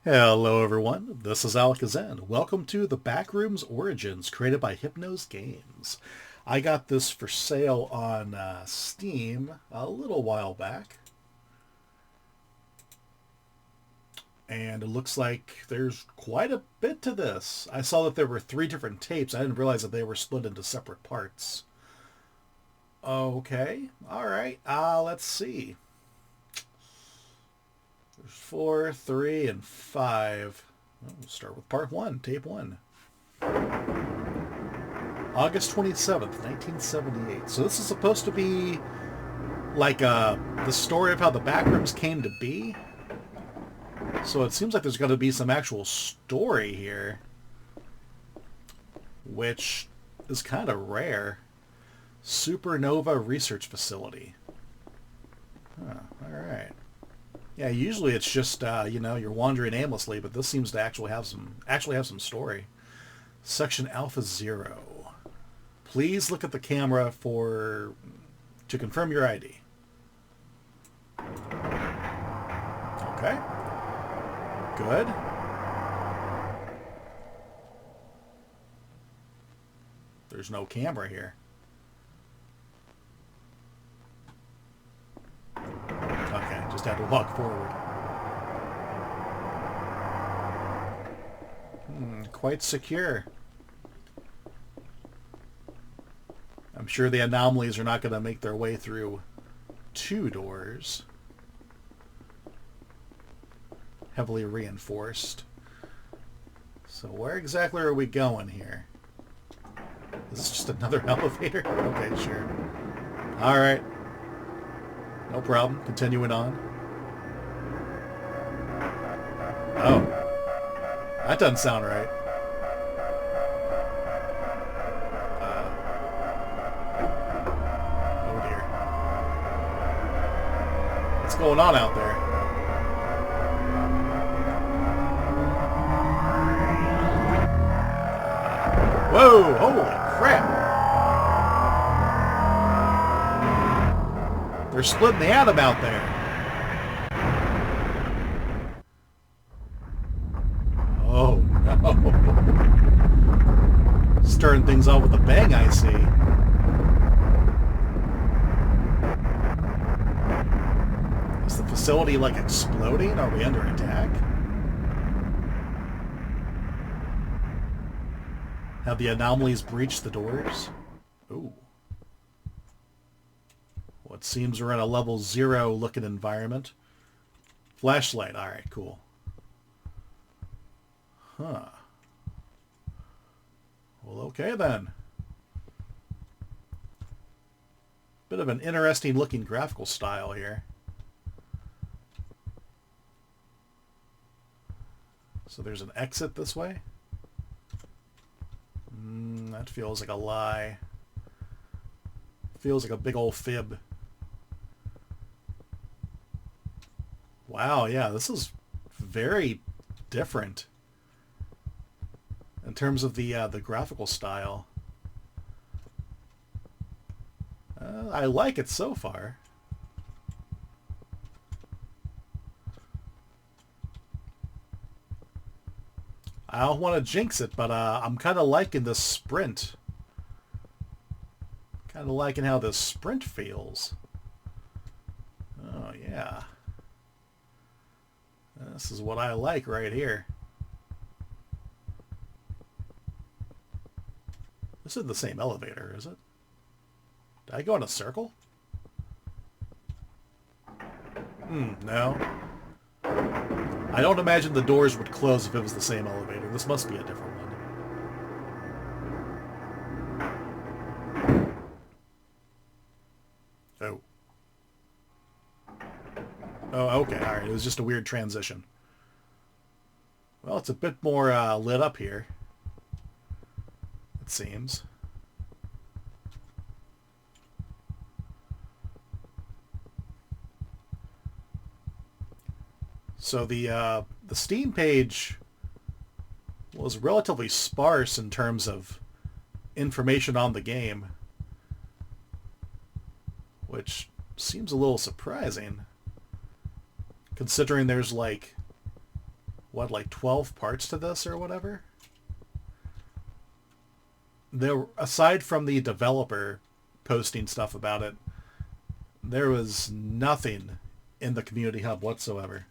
Hello everyone, this is Alakazam. Welcome to the Backrooms Origins, created by Hypnos Games. I got this for sale on Steam a little while back, and it looks like there's quite a bit to this. I saw that there were 3 different tapes. I didn't realize that they were split into separate parts. Okay, alright, let's see. There's 4, 3, and 5. We'll start with part 1, tape 1. August 27th, 1978. So this is supposed to be like the story of how the Backrooms came to be. So it seems like there's going to be some actual story here, which is kind of rare. Supernova Research Facility. Huh, all right. Yeah, usually it's just you're wandering aimlessly, but this seems to actually have some story. Section Alpha Zero. Please look at the camera to confirm your ID. Okay. Good. There's no camera here. Okay, just had to walk forward. Quite secure. I'm sure the anomalies are not going to make their way through 2 doors. Heavily reinforced. So where exactly are we going here? Is this just another elevator? Okay, sure. Alright. No problem. Continuing on. Oh. That doesn't sound right. Oh dear. What's going on out there? Whoa! Holy crap! They're splitting the atom out there. Oh no. Starting things off with a bang, I see. Is the facility like exploding? Are we under attack? Have the anomalies breached the doors? Ooh. What seems we're in a level 0 looking environment. Flashlight. Alright, cool. Huh. Well, okay then. Bit of an interesting looking graphical style here. So there's an exit this way? That feels like a lie. Feels like a big old fib. Wow, yeah, this is very different in terms of the graphical style. I like it so far. I don't want to jinx it, but I'm kind of liking this sprint. Kind of liking how this sprint feels. Oh, yeah. This is what I like right here. This isn't the same elevator, is it? Did I go in a circle? No. I don't imagine the doors would close if it was the same elevator. This must be a different one. Oh. Oh, okay. Alright, it was just a weird transition. Well, it's a bit more lit up here. It seems. So the Steam page was relatively sparse in terms of information on the game, which seems a little surprising, considering there's like what, like 12 parts to this or whatever? There, aside from the developer posting stuff about it, there was nothing in the community hub whatsoever.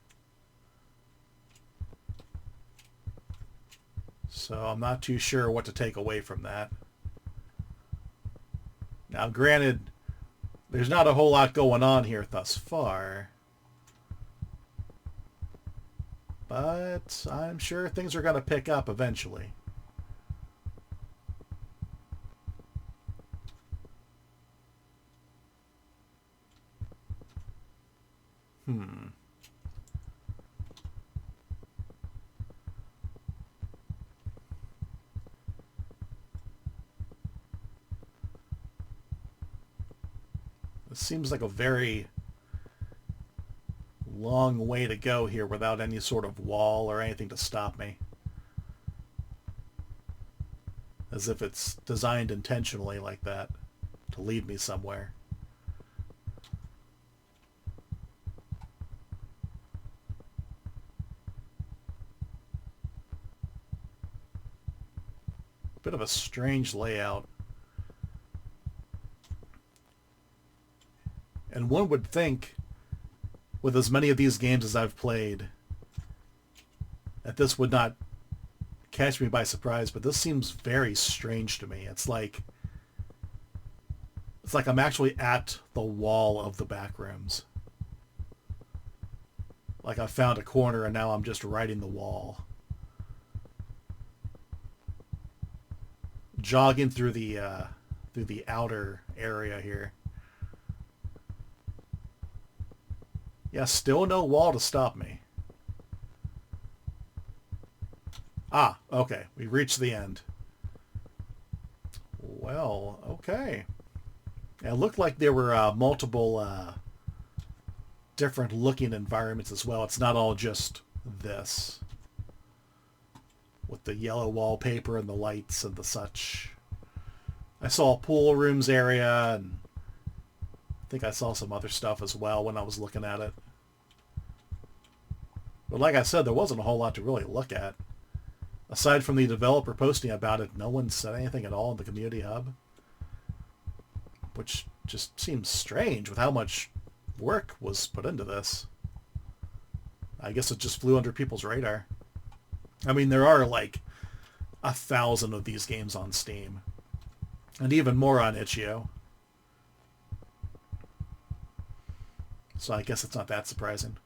So I'm not too sure what to take away from that. Now, granted, there's not a whole lot going on here thus far, but I'm sure things are going to pick up eventually. It seems like a very long way to go here without any sort of wall or anything to stop me. As if it's designed intentionally like that to lead me somewhere. Bit of a strange layout. And one would think, with as many of these games as I've played, that this would not catch me by surprise, but this seems very strange to me. It's like I'm actually at the wall of the Backrooms. Like I found a corner and now I'm just riding the wall. Jogging through the outer area here. Yeah, still no wall to stop me. Ah, okay. We reached the end. Well, okay. It looked like there were multiple different looking environments as well. It's not all just this. With the yellow wallpaper and the lights and the such. I saw a pool rooms area, and I think I saw some other stuff as well when I was looking at it. But like I said, there wasn't a whole lot to really look at. Aside from the developer posting about it, no one said anything at all in the community hub. Which just seems strange with how much work was put into this. I guess it just flew under people's radar. I mean, there are like 1,000 of these games on Steam. And even more on itch.io. So I guess it's not that surprising.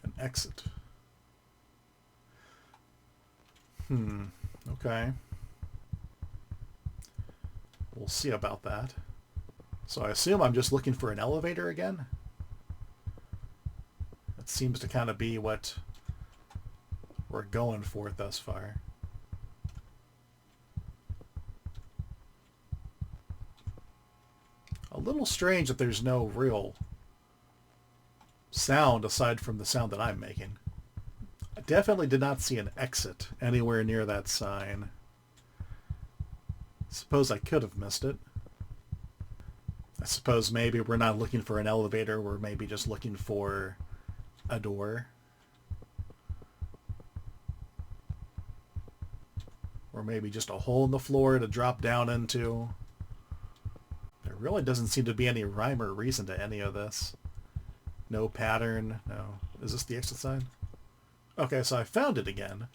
An exit. Okay. We'll see about that. So I assume I'm just looking for an elevator again? That seems to kind of be what we're going for thus far. A little strange that there's no real sound aside from the sound that I'm making. I definitely did not see an exit anywhere near that sign. Suppose I could have missed it. I suppose maybe we're not looking for an elevator, we're maybe just looking for a door. Or maybe just a hole in the floor to drop down into. There really doesn't seem to be any rhyme or reason to any of this. No pattern, no. Is this the exit sign? Okay, so I found it again.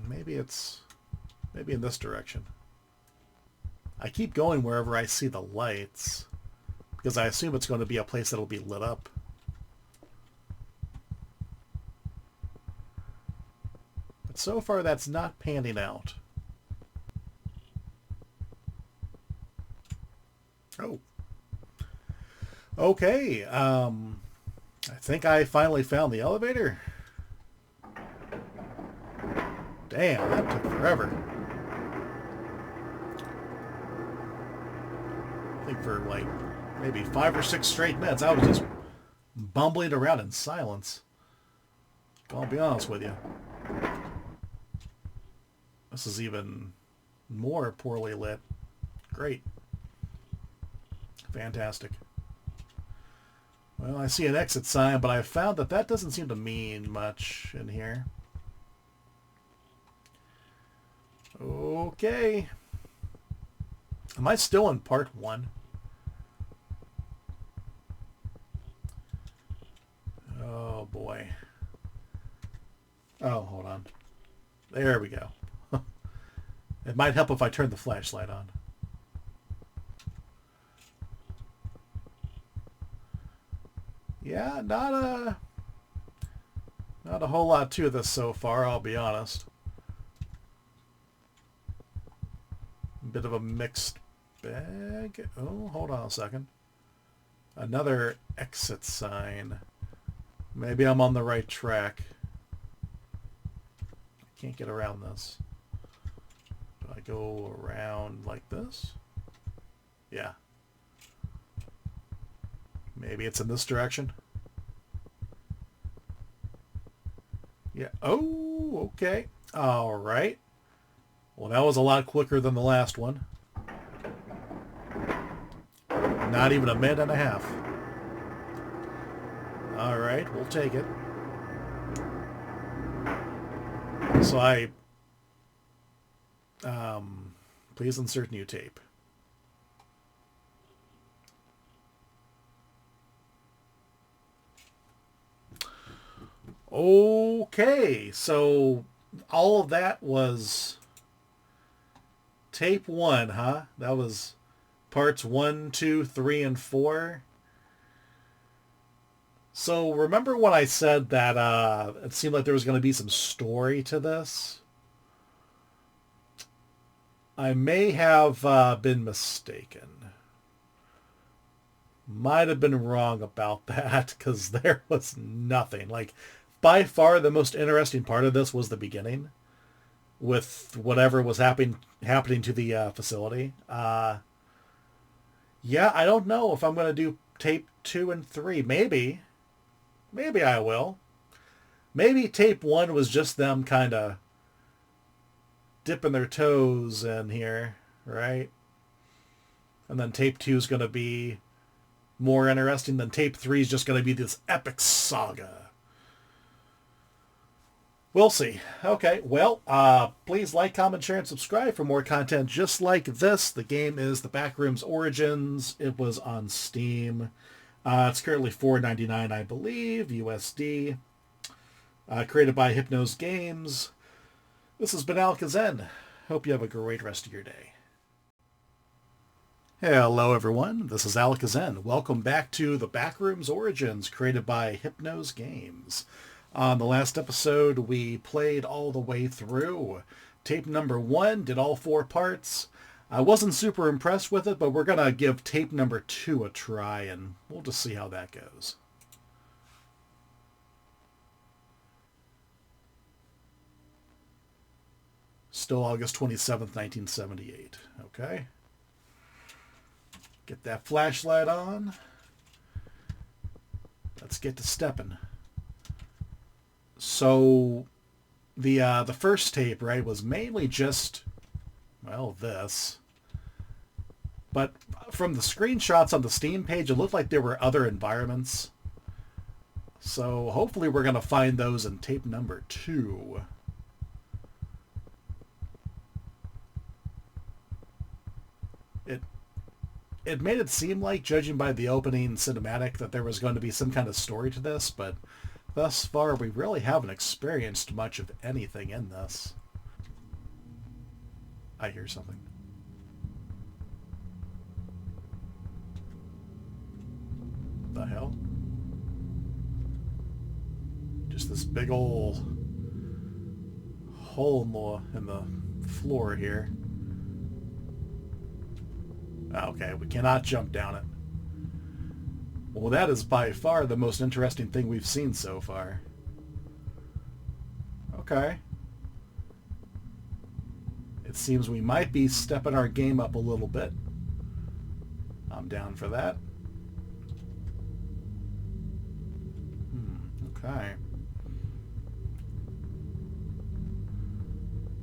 Maybe in this direction. I keep going wherever I see the lights, because I assume it's going to be a place that'll be lit up. But so far that's not panning out. Oh. Okay, I think I finally found the elevator. Damn, that took forever. I think for like maybe 5 or 6 straight minutes I was just bumbling around in silence. I'll be honest with you. This is even more poorly lit. Great. Fantastic. Well, I see an exit sign, but I found that that doesn't seem to mean much in here. Okay. Am I still in part 1? Oh, boy. Oh, hold on. There we go. It might help if I turn the flashlight on. Yeah, not a whole lot to this so far, I'll be honest. A bit of a mixed bag. Oh, hold on a second. Another exit sign. Maybe I'm on the right track. I can't get around this. Do I go around like this? Yeah. Maybe it's in this direction. Yeah. Oh, okay. All right. Well, that was a lot quicker than the last one. Not even a minute and a half. All right, we'll take it. So please insert new tape. Okay, so all of that was tape 1, huh? That was parts 1, 2, 3, and 4. So remember when I said that it seemed like there was going to be some story to this? I may have been mistaken. Might have been wrong about that, because there was nothing. Like, by far the most interesting part of this was the beginning, with whatever was happening to the facility. Yeah, I don't know if I'm going to do tape 2 and 3. Maybe I will. Maybe tape 1 was just them kind of dipping their toes in here, right? And then tape 2 is going to be more interesting. Than tape 3 is just going to be this epic saga. We'll see. Okay, well, please like, comment, share, and subscribe for more content just like this. The game is The Backrooms Origins. It was on Steam. It's currently $4.99, I believe, USD. Created by Hypnos Games. This has been Alakazam. Hope you have a great rest of your day. Hello everyone, this is Alakazam. Welcome back to The Backrooms Origins, created by Hypnos Games. On the last episode, we played all the way through. Tape number 1, did all 4 parts. I wasn't super impressed with it, but we're going to give tape number 2 a try, and we'll just see how that goes. Still August 27th, 1978. Okay. Get that flashlight on. Let's get to stepping. So the first tape, right, was mainly just, well, this. But from the screenshots on the Steam page, it looked like there were other environments. So hopefully we're going to find those in tape number 2. It made it seem like, judging by the opening cinematic, that there was going to be some kind of story to this, but thus far we really haven't experienced much of anything in this. I hear something. The hell? Just this big old hole in the floor here. Okay, we cannot jump down it. Well, that is by far the most interesting thing we've seen so far. Okay. It seems we might be stepping our game up a little bit. I'm down for that. Okay.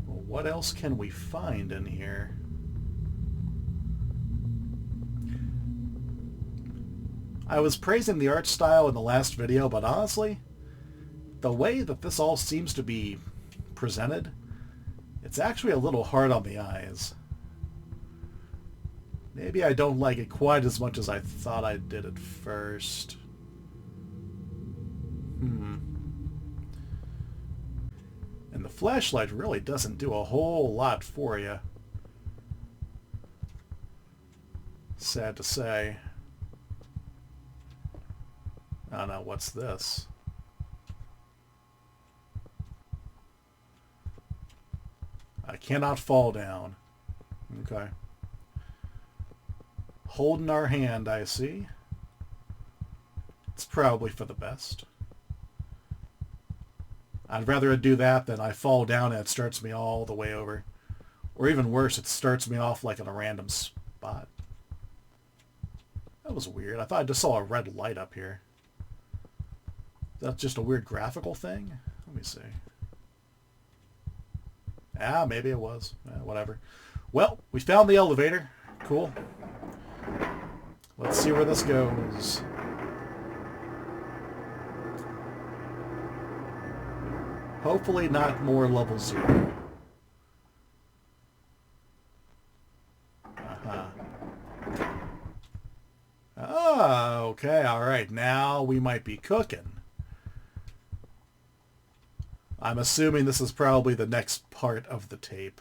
Well, what else can we find in here? I was praising the art style in the last video, but honestly, the way that this all seems to be presented, it's actually a little hard on the eyes. Maybe I don't like it quite as much as I thought I did at first. And the flashlight really doesn't do a whole lot for you. Sad to say. Oh no, what's this? I cannot fall down. Okay. Holding our hand, I see. It's probably for the best. I'd rather it do that than I fall down and it starts me all the way over. Or even worse, it starts me off like in a random spot. That was weird. I thought I just saw a red light up here. That's just a weird graphical thing? Let me see. Ah, maybe it was. Whatever. Well, we found the elevator. Cool. Let's see where this goes. Hopefully not more level 0. Ah, okay, alright. Now we might be cooking. I'm assuming this is probably the next part of the tape.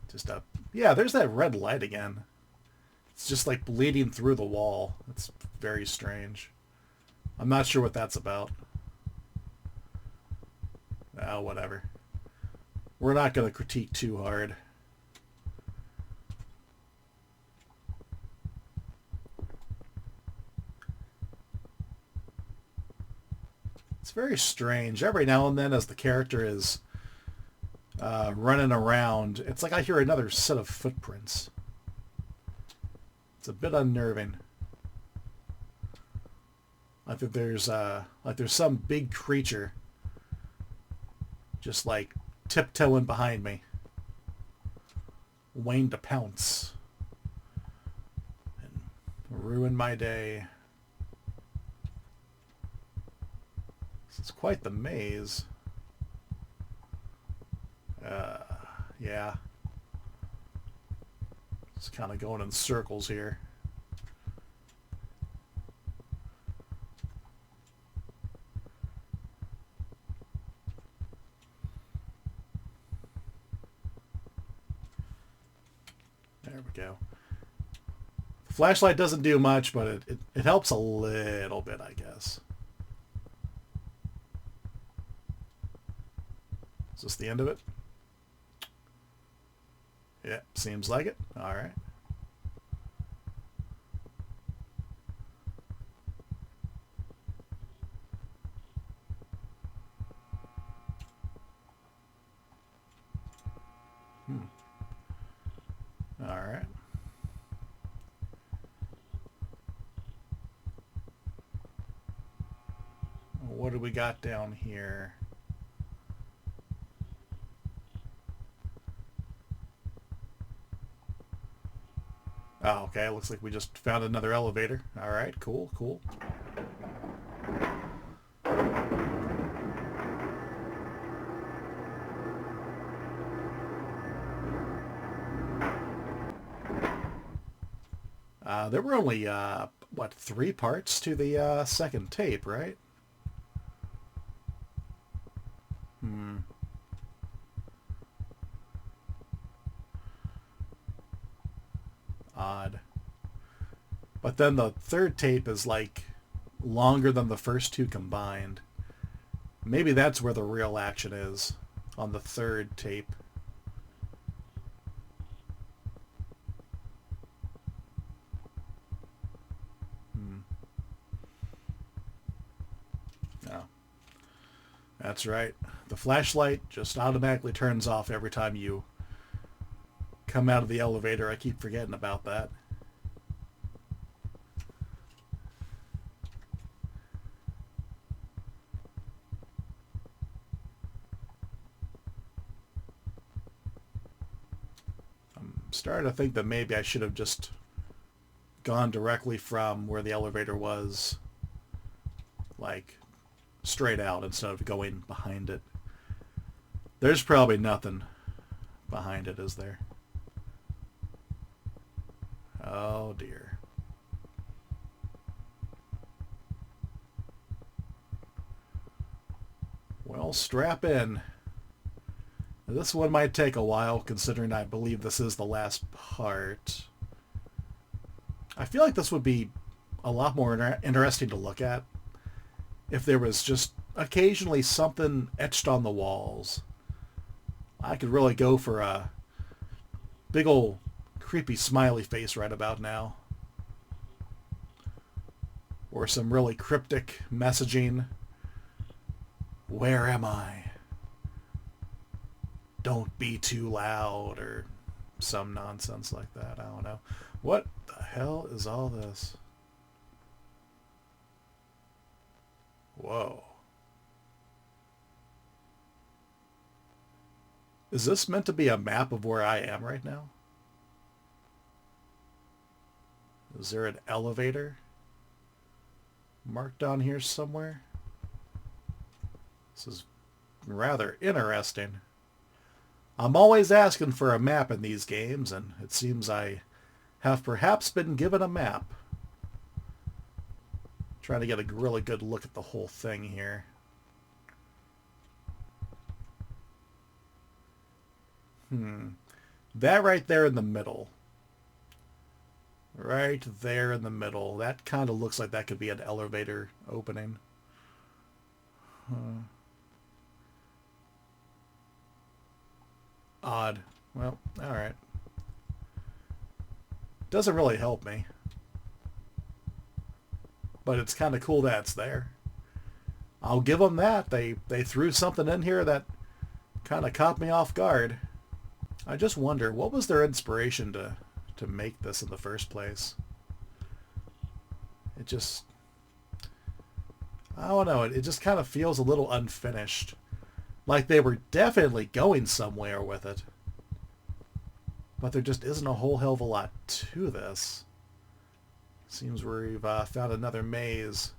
Just a... Yeah, there's that red light again. It's just like bleeding through the wall. It's very strange. I'm not sure what that's about. Oh, whatever. We're not going to critique too hard. It's very strange. Every now and then as the character is running around, it's like I hear another set of footprints. It's a bit unnerving. Like there's some big creature just like tiptoeing behind me, waiting to pounce and ruin my day. This is quite the maze. Yeah. Just kind of going in circles here. There we go. The flashlight doesn't do much, but it helps a little bit, I guess. Is this the end of it? Yeah, seems like it. All right. All right. What do we got down here? Oh, okay. Looks like we just found another elevator. All right. Cool. Cool. There were only, what, 3 parts to the second tape, right? Odd. But then the third tape is like longer than the first 2 combined. Maybe that's where the real action is, on the third tape. Oh. That's right. The flashlight just automatically turns off every time you come out of the elevator. I keep forgetting about that. I'm starting to think that maybe I should have just gone directly from where the elevator was, like, straight out instead of going behind it. There's probably nothing behind it, is there? Oh dear. Well, strap in. This one might take a while, considering I believe this is the last part. I feel like this would be a lot more interesting to look at if there was just occasionally something etched on the walls. I could really go for a big old creepy smiley face right about now. Or some really cryptic messaging. Where am I? Don't be too loud, or some nonsense like that. I don't know. What the hell is all this? Whoa. Is this meant to be a map of where I am right now? Is there an elevator marked on here somewhere? This is rather interesting. I'm always asking for a map in these games, and it seems I have perhaps been given a map. Trying to get a really good look at the whole thing here. That right there in the middle. Right there in the middle. That kind of looks like that could be an elevator opening. Odd. Well, alright. Doesn't really help me. But it's kind of cool that it's there. I'll give them that. They threw something in here that kind of caught me off guard. I just wonder, what was their inspiration to make this in the first place? It just... I don't know. It just kind of feels a little unfinished. Like they were definitely going somewhere with it. But there just isn't a whole hell of a lot to this. Seems we've found another maze.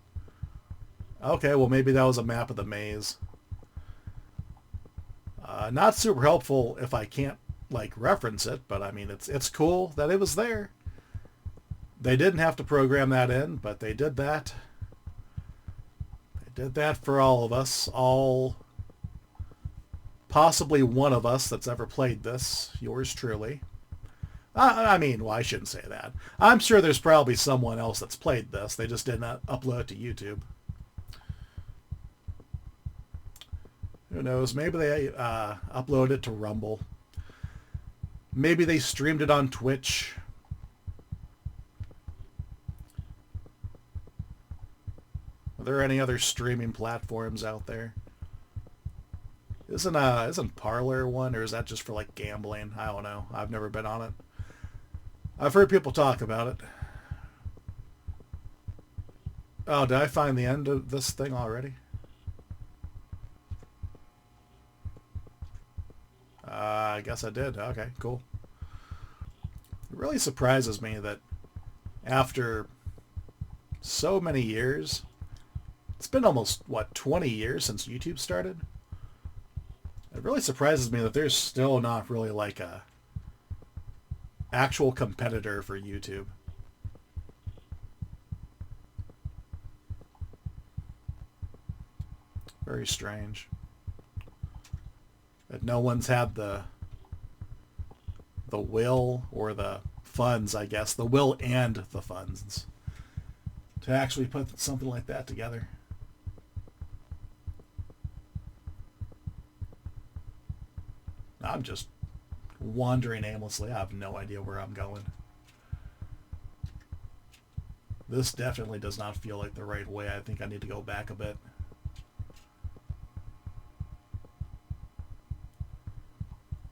Okay, well maybe that was a map of the maze. Not super helpful if I can't like reference it, but I mean it's cool that it was there. They didn't have to program that in, but they did that. They did that for all of us, all possibly one of us that's ever played this, yours truly. I mean, well, I shouldn't say that. I'm sure there's probably someone else that's played this. They just did not upload it to YouTube. Who knows? Maybe they uploaded it to Rumble. Maybe they streamed it on Twitch. Are there any other streaming platforms out there? Isn't Parler one, or is that just for like gambling? I don't know. I've never been on it. I've heard people talk about it. Oh, did I find the end of this thing already? I guess I did. Okay, cool. It really surprises me that after so many years, it's been almost, what, 20 years since YouTube started? It really surprises me that there's still not really like a actual competitor for YouTube. Very strange. That no one's had the will or the funds, I guess. The will and the funds to actually put something like that together. I'm just wandering aimlessly. I have no idea where I'm going. This definitely does not feel like the right way. I think I need to go back a bit.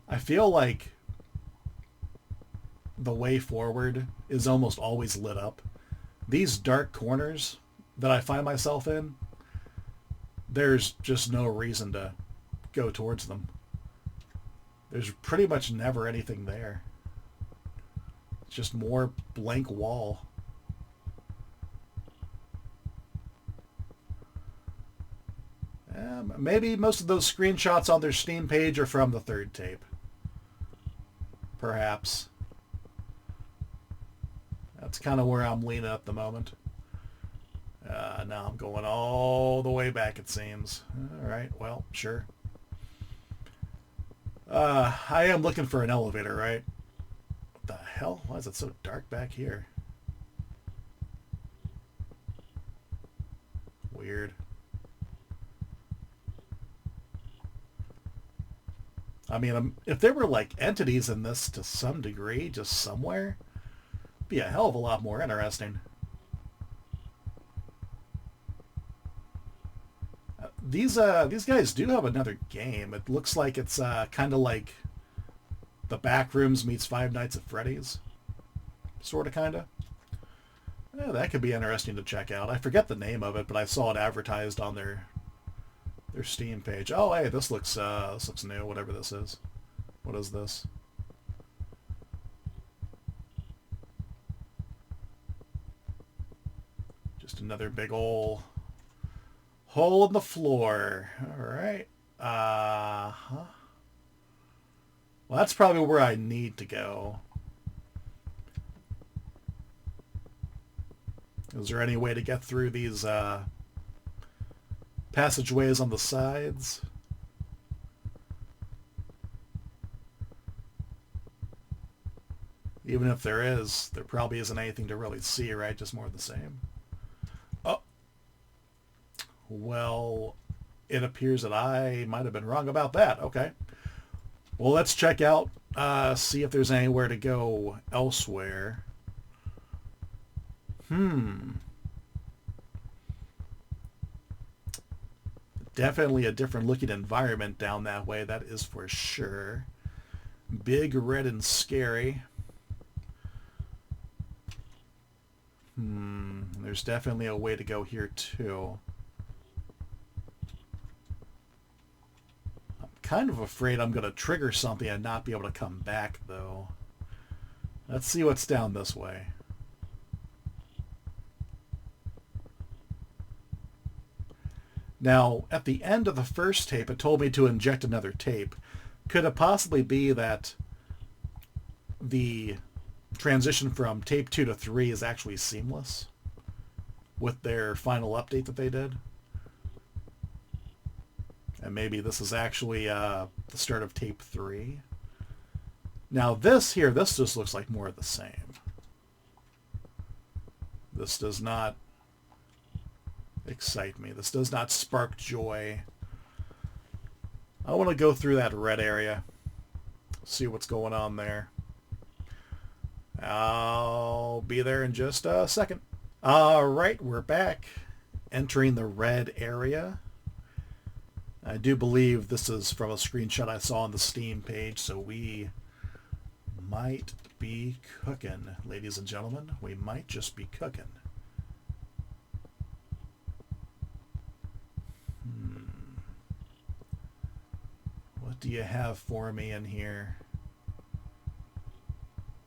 I feel like the way forward is almost always lit up. These dark corners that I find myself in, there's just no reason to go towards them. There's pretty much never anything there. It's just more blank wall. Maybe most of those screenshots on their Steam page are from the third tape. Perhaps. That's kind of where I'm leaning at the moment. Now I'm going all the way back, it seems. Alright, well, sure. I am looking for an elevator, right? What the hell? Why is it so dark back here? Weird. I mean, if there were like entities in this to some degree, just somewhere, it'd be a hell of a lot more interesting. These guys do have another game. It looks like it's kind of like the Backrooms meets Five Nights at Freddy's, sort of, kind of. Yeah, that could be interesting to check out. I forget the name of it, but I saw it advertised on their Steam page. Oh, hey, this looks new. Whatever this is. What is this? Just another big ol' hole in the floor. All right. Well, that's probably where I need to go. Is there any way to get through these passageways on the sides? Even if there is, there probably isn't anything to really see, right? Just more of the same. Oh. Well, it appears that I might have been wrong about that. Okay. Well, let's check out, see if there's anywhere to go elsewhere. Definitely a different looking environment down that way, that is for sure. Big, red, and scary. There's definitely a way to go here too. I'm kind of afraid I'm going to trigger something and not be able to come back, though. Let's see what's down this way. Now, at the end of the first tape, it told me to inject another tape. Could it possibly be that the transition from tape 2 to 3 is actually seamless with their final update that they did? And maybe this is actually the start of tape 3. Now this here, this just looks like more of the same. This does not excite me. This does not spark joy. I want to go through that red area, see what's going on there. I'll be there in just a second. Alright, we're back, entering the red area. I do believe this is from a screenshot I saw on the Steam page, so we might be cooking, ladies and gentlemen. We might just be cooking. What do you have for me in here?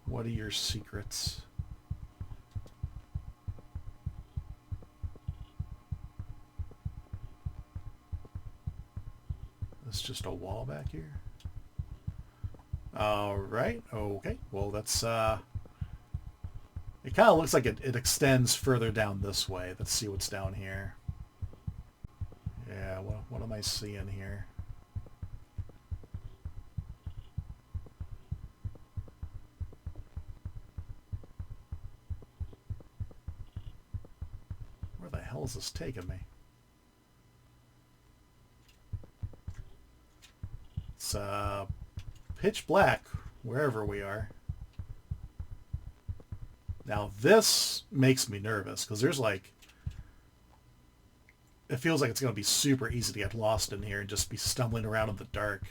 What are your secrets? It's just a wall back here. Alright, okay. Well, that's, it kind of looks like it extends further down this way. Let's see what's down here. Yeah, what am I seeing here? Where the hell is this taking me? It's pitch black wherever we are. Now this makes me nervous because there's like, it feels like it's going to be super easy to get lost in here and just be stumbling around in the dark.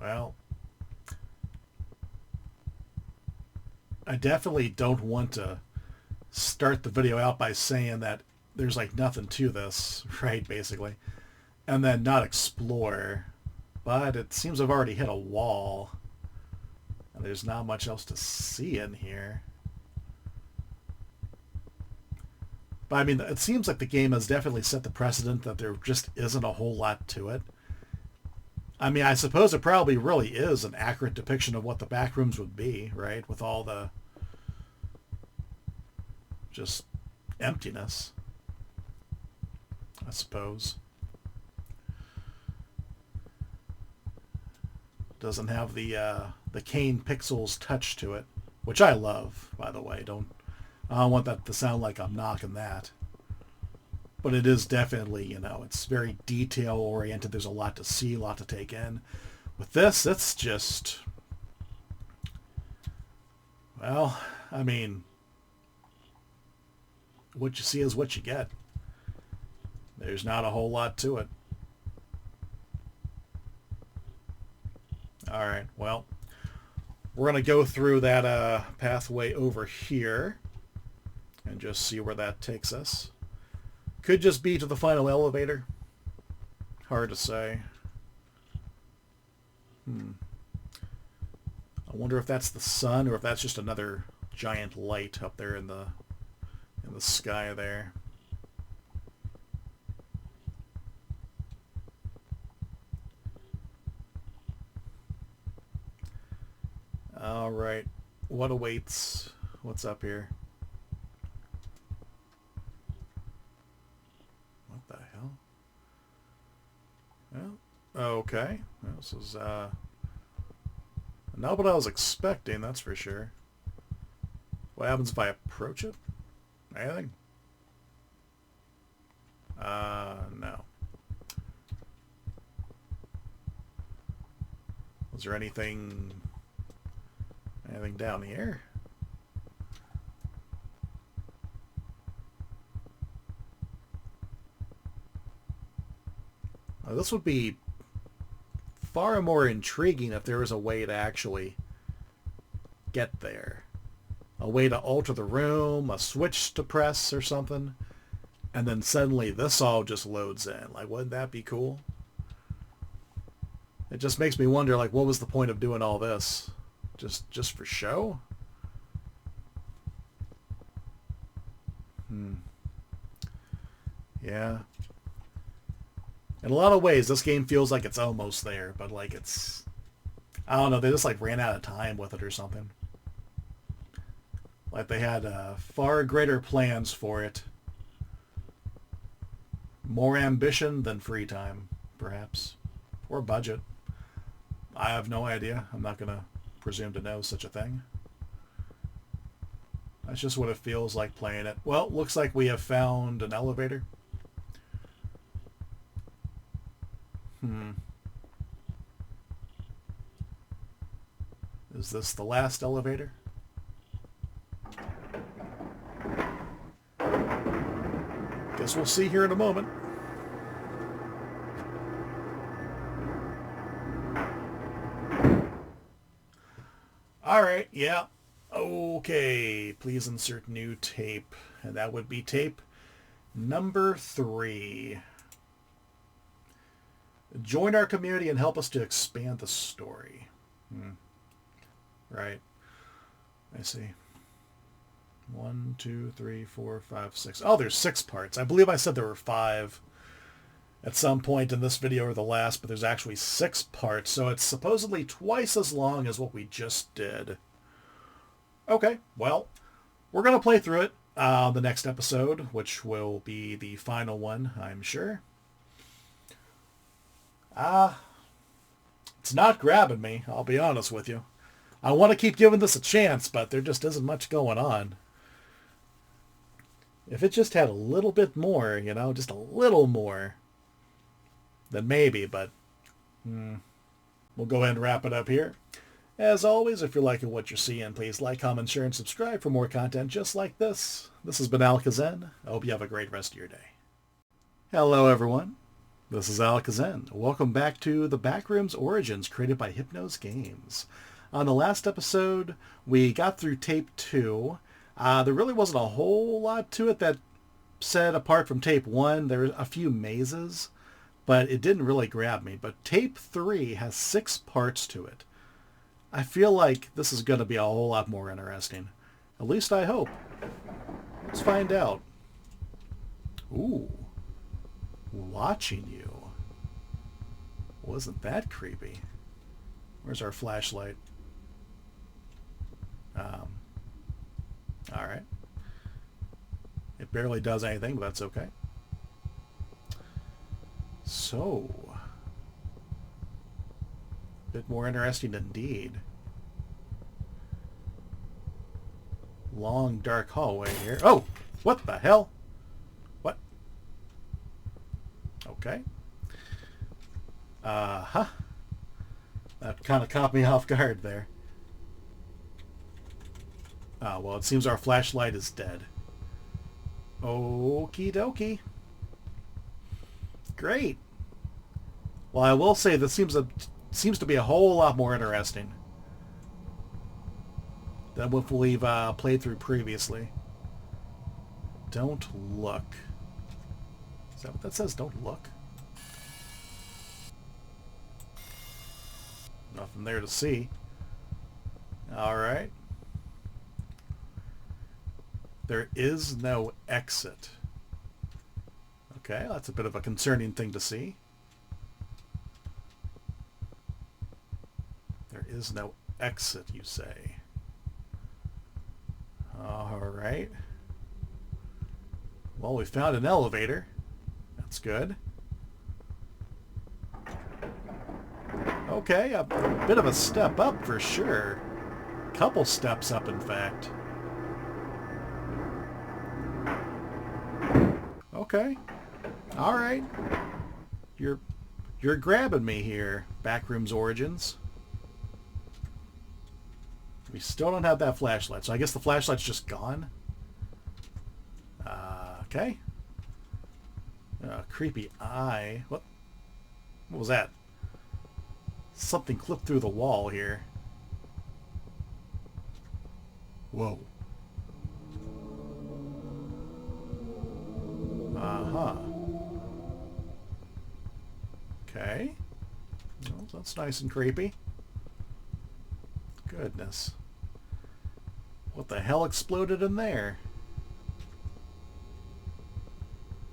Well, I definitely don't want to start the video out by saying that there's like nothing to this, right, basically, and then not explore. But it seems I've already hit a wall, and there's not much else to see in here. But I mean, it seems like the game has definitely set the precedent that there just isn't a whole lot to it. I mean, I suppose it probably really is an accurate depiction of what the Backrooms would be, right? With all the just emptiness, I suppose. Doesn't have the Kane Pixels touch to it, which I love, by the way. I don't want that to sound like I'm knocking that. But it is definitely, it's very detail oriented. There's a lot to see, a lot to take in. With this, it's just, well, I mean, what you see is what you get. There's not a whole lot to it. All right, well, we're going to go through that pathway over here and just see where that takes us. Could just be to the final elevator. Hard to say. I wonder if that's the sun or if that's just another giant light up there in the sky there. All right. What awaits? What's up here? What the hell? Well, okay. This is not what I was expecting, that's for sure. What happens if I approach it? Anything? No. Was there anything down here? This would be far more intriguing if there was a way to actually get there. A way to alter the room, a switch to press or something, and then suddenly this all just loads in. Like, wouldn't that be cool? It just makes me wonder, like, what was the point of doing all this? Just for show? Yeah. In a lot of ways, this game feels like it's almost there, but like it's... I don't know, they just like ran out of time with it or something. Like they had far greater plans for it. More ambition than free time, perhaps. Or budget. I have no idea. I'm not going to presume to know such a thing. That's just what it feels like playing it. Well, looks like we have found an elevator. Is this the last elevator? Guess we'll see here in a moment. Alright, yeah. Okay, please insert new tape. And that would be tape number 3. Join our community and help us to expand the story. Right. I see. 1, 2, 3, 4, 5, 6. Oh, there's 6 parts. I believe I said there were 5 at some point in this video or the last, but there's actually 6 parts, so it's supposedly twice as long as what we just did. Okay, well, we're going to play through it the next episode, which will be the final one, I'm sure. It's not grabbing me, I'll be honest with you. I want to keep giving this a chance, but there just isn't much going on. If it just had a little bit more, just a little more, then maybe, but we'll go ahead and wrap it up here. As always, if you're liking what you're seeing, please like, comment, share, and subscribe for more content just like this. This has been Alakazam. I hope you have a great rest of your day. Hello, everyone. This is Alakazam. Welcome back to the Backrooms Origins created by Hypnos Games. On the last episode, we got through Tape 2. There really wasn't a whole lot to it that said apart from Tape 1. There were a few mazes, but it didn't really grab me. But Tape 3 has 6 parts to it. I feel like this is going to be a whole lot more interesting. At least I hope. Let's find out. Ooh. Watching you. Wasn't that creepy? Where's our flashlight? Alright. It barely does anything, but that's okay. So, a bit more interesting indeed. Long, dark hallway here. Oh! What the hell? What? Okay. Uh-huh. That kind of caught me off guard there. Oh, well, it seems our flashlight is dead. Okie dokie. Great. Well, I will say this seems to be a whole lot more interesting than what we've played through previously. Don't look. Is that what that says? Don't look? Nothing there to see. Alright. There is no exit. Okay, that's a bit of a concerning thing to see. There is no exit, you say. Alright. Well, we found an elevator. That's good. Okay, a bit of a step up for sure. Couple steps up, in fact. Okay. Alright. You're grabbing me here, Backrooms Origins. We still don't have that flashlight, so I guess the flashlight's just gone. Okay. Creepy eye. What was that? Something clipped through the wall here. Whoa. Uh-huh. Okay. Well, that's nice and creepy. Goodness. What the hell exploded in there?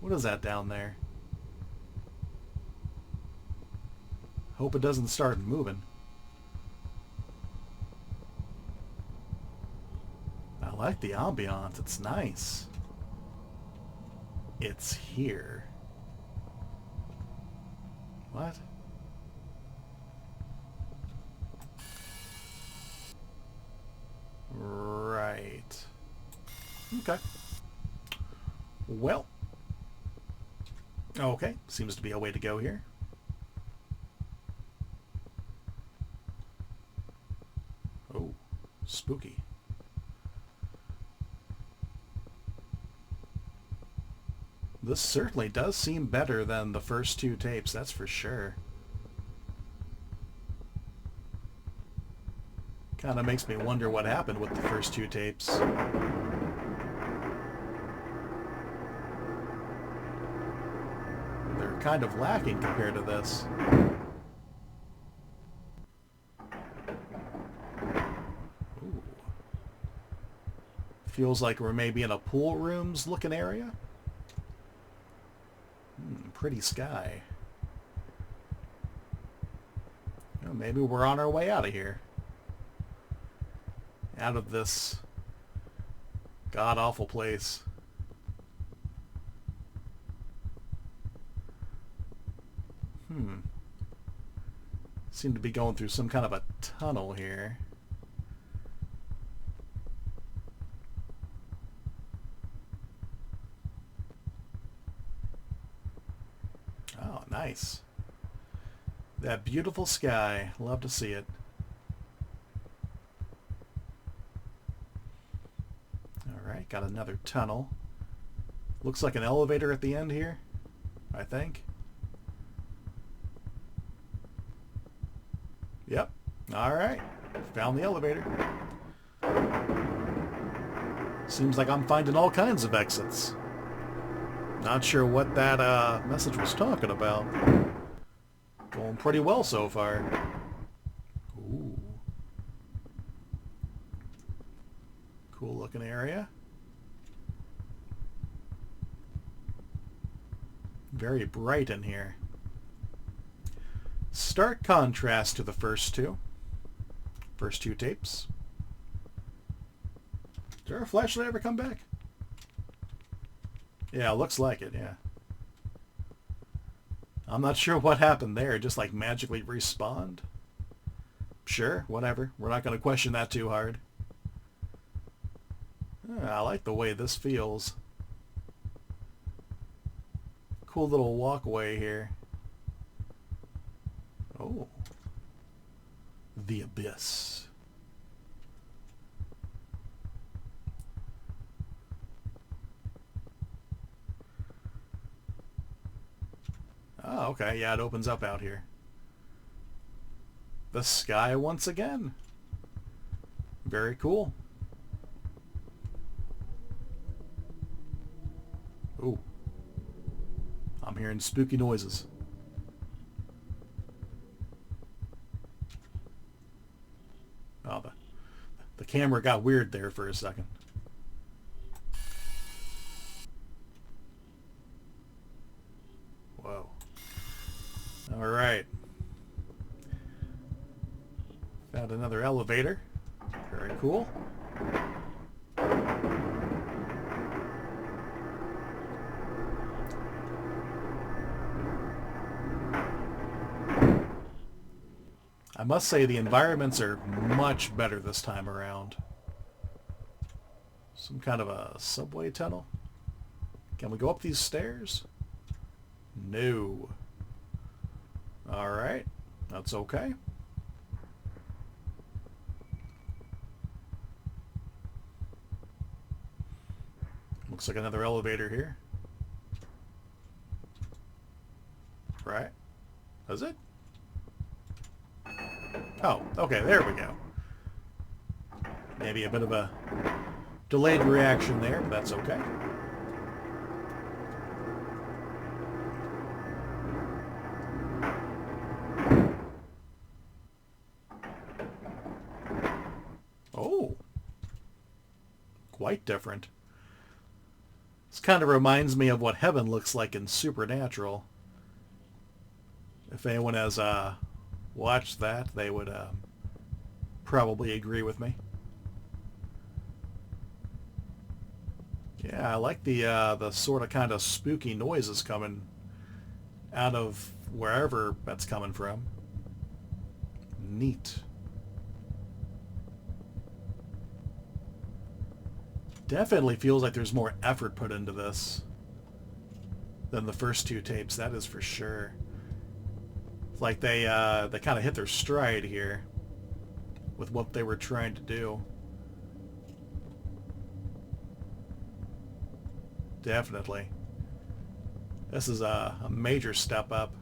What is that down there? Hope it doesn't start moving. I like the ambiance. It's nice. It's here. What? Right. Okay. Well. Okay. Seems to be a way to go here. Oh. Spooky. This certainly does seem better than the first two tapes, that's for sure. Kind of makes me wonder what happened with the first two tapes. They're kind of lacking compared to this. Ooh. Feels like we're maybe in a pool rooms looking area. Pretty sky. Well, maybe we're on our way out of here. Out of this god-awful place. Seem to be going through some kind of a tunnel here. Oh, nice. That beautiful sky. Love to see it. Alright, got another tunnel. Looks like an elevator at the end here, I think. Yep. Alright. Found the elevator. Seems like I'm finding all kinds of exits. Not sure what that message was talking about. Going pretty well so far. Ooh. Cool looking area. Very bright in here. Stark contrast to the first two. First two tapes. Did our flashlight ever come back? Yeah, looks like it, yeah. I'm not sure what happened there. Just like magically respawned? Sure, whatever. We're not going to question that too hard. I like the way this feels. Cool little walkway here. Oh. The Abyss. Oh, okay. Yeah, it opens up out here. The sky once again. Very cool. Ooh. I'm hearing spooky noises. Oh, the camera got weird there for a second. Whoa. All right. Found another elevator. Very cool. I must say the environments are much better this time around. Some kind of a subway tunnel? Can we go up these stairs? No. Alright. That's okay. Looks like another elevator here. Right? Is it? Oh, okay, there we go. Maybe a bit of a delayed reaction there, but that's okay. Oh. Quite different. This kind of reminds me of what heaven looks like in Supernatural. If anyone has watched that, they would probably agree with me. Yeah, I like the sort of kind of spooky noises coming out of wherever that's coming from. Neat. Definitely feels like there's more effort put into this than the first two tapes, that is for sure. It's like they kind of hit their stride here with what they were trying to do. Definitely. This is a major step up.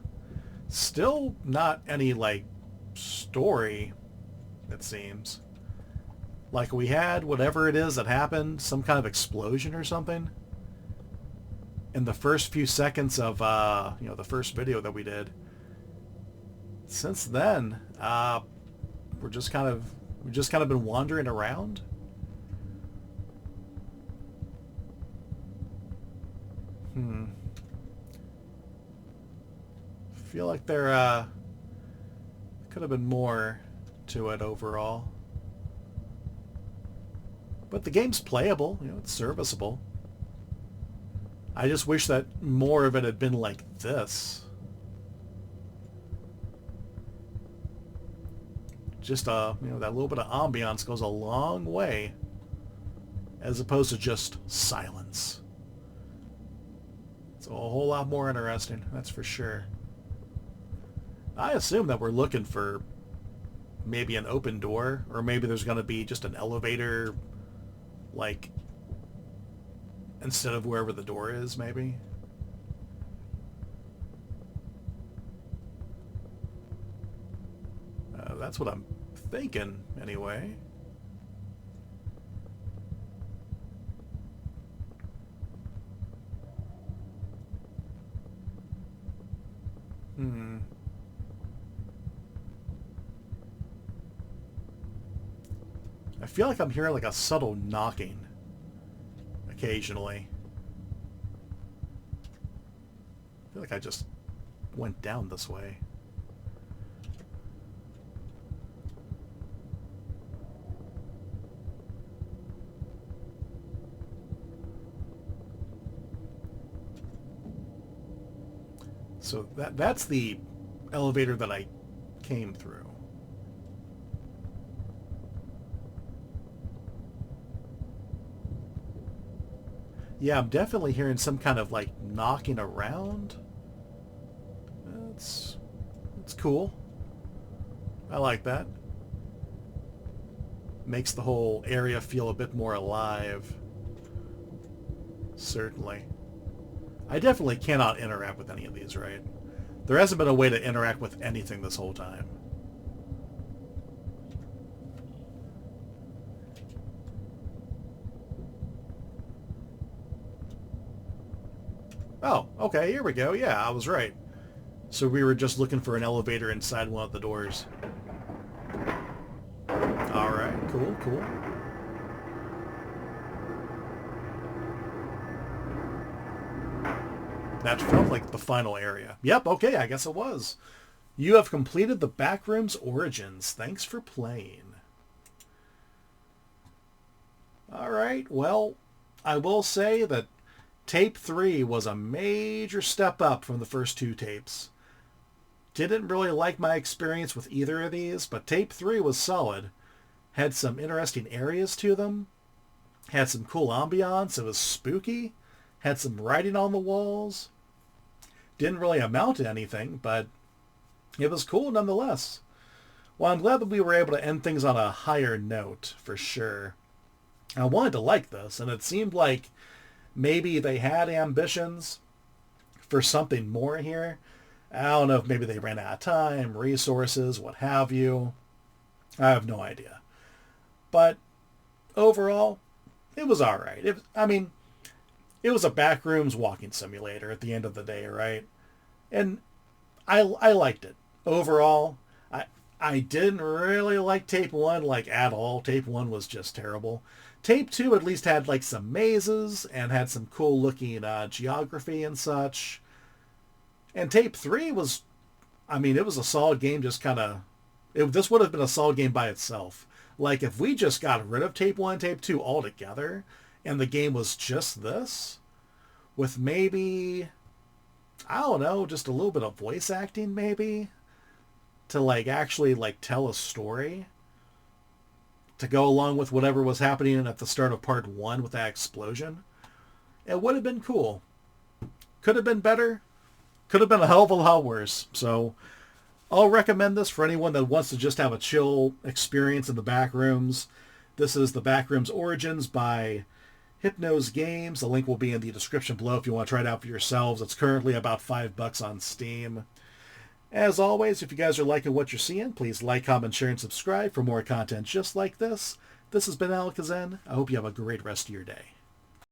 Still not any, like, story, it seems. Like, we had whatever it is that happened, some kind of explosion or something, in the first few seconds of, the first video that we did. Since then, we've just kind of been wandering around. Feel like there could have been more to it overall. But the game's playable, it's serviceable. I just wish that more of it had been like this. Just that little bit of ambiance goes a long way, as opposed to just silence. It's a whole lot more interesting, that's for sure. I assume that we're looking for maybe an open door, or maybe there's going to be just an elevator, like, instead of wherever the door is, maybe. That's what I'm thinking, anyway. I feel like I'm hearing like a subtle knocking occasionally. feel like I just went down this way. So that's the elevator that I came through. Yeah, I'm definitely hearing some kind of like knocking around. It's cool. I like that. Makes the whole area feel a bit more alive. Certainly. I definitely cannot interact with any of these, right? There hasn't been a way to interact with anything this whole time. Oh, okay, here we go. Yeah, I was right. So we were just looking for an elevator inside one of the doors. Alright, cool, cool. That felt like the final area. Yep, okay, I guess it was. You have completed the Backrooms Origins. Thanks for playing. Alright, well, I will say that Tape 3 was a major step up from the first two tapes. Didn't really like my experience with either of these, but Tape 3 was solid. Had some interesting areas to them. Had some cool ambiance. It was spooky. Had some writing on the walls. Didn't really amount to anything, but it was cool nonetheless. Well, I'm glad that we were able to end things on a higher note, for sure. I wanted to like this, and it seemed like maybe they had ambitions for something more here. I don't know if maybe they ran out of time, resources, what have you. I have no idea. But overall, it was alright. It was a Backrooms walking simulator at the end of the day, right? And I liked it. Overall, I didn't really like Tape 1 like at all. Tape 1 was just terrible. Tape 2 at least had like some mazes and had some cool looking geography and such. And Tape 3 was, it was a solid game just kind of... This would have been a solid game by itself. Like if we just got rid of Tape 1 and Tape 2 altogether, and the game was just this, with maybe, I don't know, just a little bit of voice acting maybe, to like actually like tell a story, to go along with whatever was happening at the start of part 1 with that explosion, it would have been cool. Could have been better. Could have been a hell of a lot worse. So I'll recommend this for anyone that wants to just have a chill experience in the Backrooms. This is the Backrooms Origins by Hypnos Games. The link will be in the description below if you want to try it out for yourselves. It's currently about $5 on Steam. As always, if you guys are liking what you're seeing, please like, comment, share, and subscribe for more content just like this. This has been Alakazam. I hope you have a great rest of your day.